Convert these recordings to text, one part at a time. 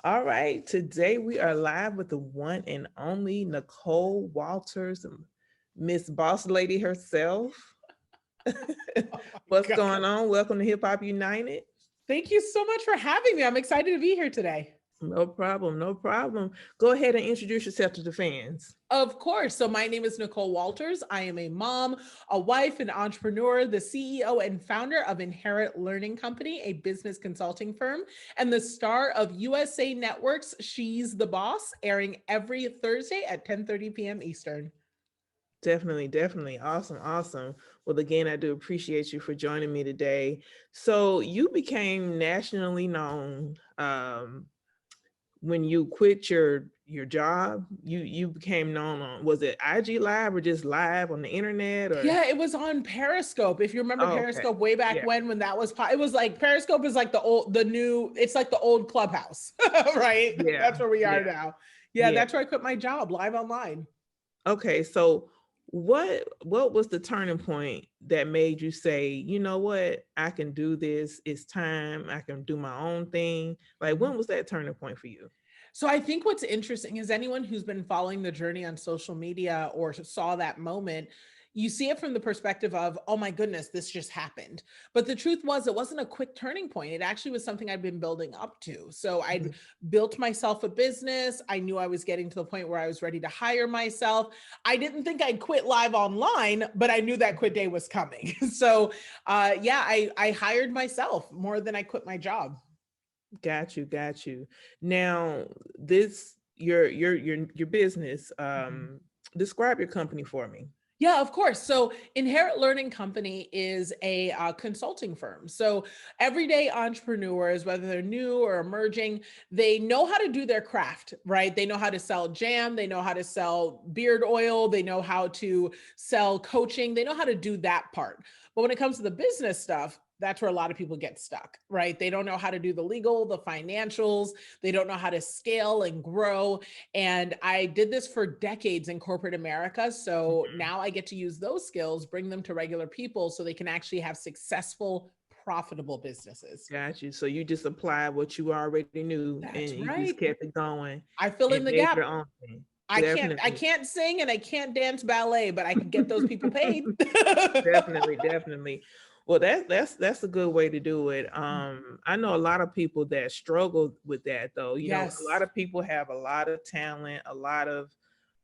All right. Today we are live with the one and only Nicole Walters, Miss Boss Lady herself. Oh my What's God. going on? Welcome to Hip Hop United. Thank you so much for having me. I'm excited to be here today. No problem. No problem. Go ahead and introduce yourself to the fans. Of course. So, my name is Nicole Walters. I am a mom, a wife, an entrepreneur, the CEO and founder of Inherit Learning Company, a business consulting firm, and the star of USA Network's She's the Boss, airing every Thursday at 10:30 p.m. Eastern. Definitely, definitely. Awesome, awesome. Well, again, I do appreciate you for joining me today. So you became nationally known when you quit your job. You became known on, was it IG Live or just live on the internet or? Yeah, it was on Periscope. If you remember Oh, okay. Periscope way back Yeah, when that was, it was like Periscope is like the new, it's like the old Clubhouse, right? yeah, That's where we are yeah, now. Yeah, yeah. that's where I quit my job live online. Okay, so what was the turning point that made you say, you know what, I can do this, it's time, I can do my own thing? Like, when was that turning point for you? So I think what's interesting is anyone who's been following the journey on social media or saw that moment, you see it from the perspective of, oh my goodness, this just happened. But the truth was, it wasn't a quick turning point. It actually was something I'd been building up to. So I'd Mhm. built myself a business. I knew I was getting to the point where I was ready to hire myself. I didn't think I'd quit live online, but I knew that quit day was coming. So yeah, I hired myself more than I quit my job. Got you, got you. Now, this your business, describe your company for me. Yeah, of course. So, Inherit Learning Company is a consulting firm. So, everyday entrepreneurs, whether they're new or emerging, they know how to do their craft, right? They know how to sell jam, they know how to sell beard oil, they know how to sell coaching, they know how to do that part. But when it comes to the business stuff, that's where a lot of people get stuck, right? They don't know how to do the legal, the financials, they don't know how to scale and grow. And I did this for decades in corporate America. So Mhm. now I get to use those skills, bring them to regular people so they can actually have successful, profitable businesses. Got you. So you just applied what you already knew and That's you just right. kept it going I fill and in the made gap. your own thing. I Definitely. can't sing and I can't dance ballet, but I can get those people paid. Definitely, definitely. Well, that's a good way to do it. I know a lot of people that struggle with that though. You know, a lot Yes, of people have a lot of talent, a lot of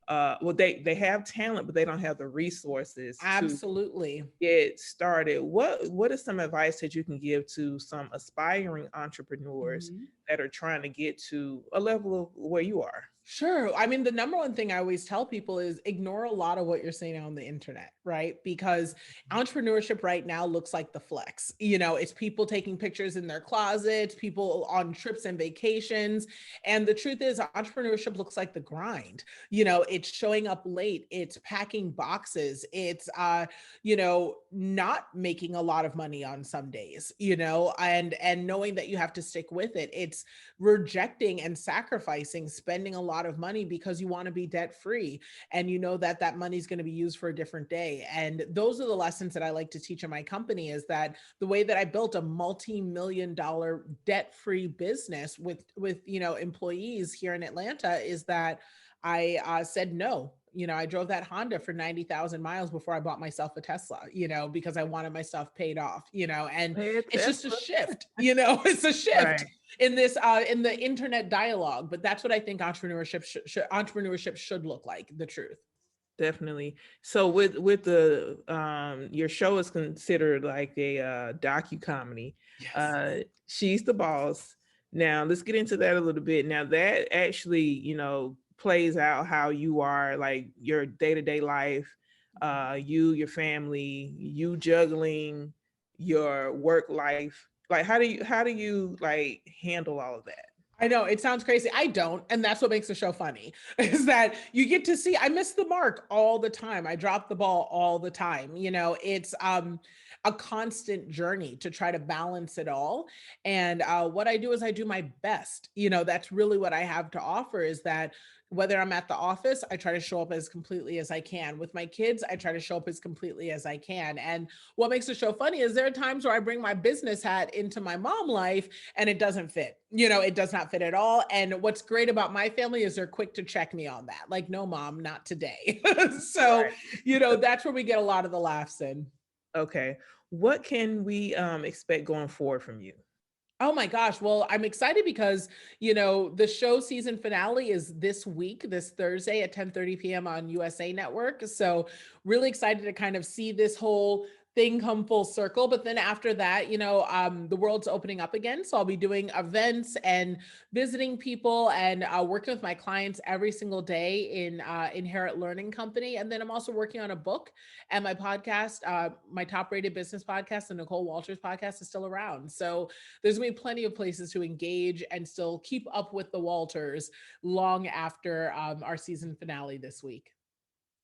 well, they have talent, but they don't have the resources to absolutely. get started. What is some advice that you can give to some aspiring entrepreneurs Mhm. that are trying to get to a level of where you are? Sure. I mean, the number one thing I always tell people is ignore a lot of what you're seeing on the internet, right? Because entrepreneurship right now looks like the flex. You know, it's people taking pictures in their closets, people on trips and vacations. And the truth is, entrepreneurship looks like the grind. You know, it's showing up late, it's packing boxes, it's, not making a lot of money on some days, and knowing that you have to stick with it. It's rejecting and sacrificing spending a lot of money because you want to be debt free and you know that that money is going to be used for a different day. And those are the lessons that I like to teach in my company, is that the way that I built a multi-million dollar debt free business with employees here in Atlanta is that I said no. I drove that Honda for 90,000 miles before I bought myself a Tesla, because I wanted my stuff paid off, and Hey, it's just a Tesla. shift, it's a shift Right. in this in the internet dialogue. But that's what I think entrepreneurship should look like, the truth. Definitely. So with the your show is considered like a docu comedy. Yes. She's the boss. Now let's get into that a little bit. Now that actually, plays out how you are, like your day-to-day life, you, your family, you juggling your work life. Like how do you like handle all of that? I know it sounds crazy. I don't. And that's what makes the show funny is that you get to see I miss the mark all the time. I drop the ball all the time. It's a constant journey to try to balance it all. And what I do is I do my best. That's really what I have to offer, is that whether I'm at the office, I try to show up as completely as I can. With my kids, I try to show up as completely as I can. And what makes the show funny is there are times where I bring my business hat into my mom life and it doesn't fit. It does not fit at all. And what's great about my family is they're quick to check me on that. Like, no, mom, not today. So, Right. that's where we get a lot of the laughs in. Okay. What can we expect going forward from you? Oh my gosh. Well, I'm excited because, the show season finale is this week, this Thursday at 10:30 p.m. on USA Network. So, really excited to kind of see this whole thing come full circle. But then after that, the world's opening up again. So I'll be doing events and visiting people and working with my clients every single day in Inherit Learning Company. And then I'm also working on a book, and my podcast, my top rated business podcast, the Nicole Walters podcast, is still around. So there's gonna be plenty of places to engage and still keep up with the Walters long after our season finale this week.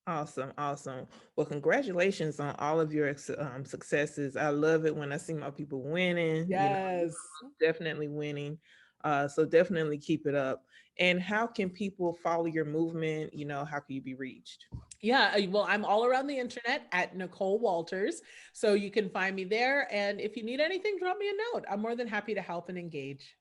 Awesome, awesome. Well, congratulations on all of your successes. I love it when I see my people winning. Yes. Definitely winning. So definitely keep it up. And how can people follow your movement? How can you be reached? Yeah, well, I'm all around the internet at Nicole Walters. So you can find me there. And if you need anything, drop me a note. I'm more than happy to help and engage.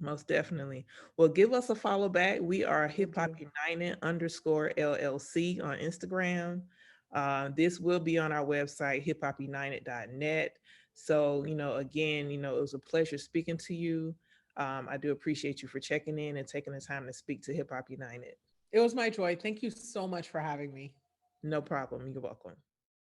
Most definitely. Well, give us a follow back. We are Will Hip Hop do. United _ LLC on Instagram. This will be on our website, hiphopunited.net. So, again, it was a pleasure speaking to you. I do appreciate you for checking in and taking the time to speak to Hip Hop United. It was my joy. Thank you so much for having me. No problem. You're welcome.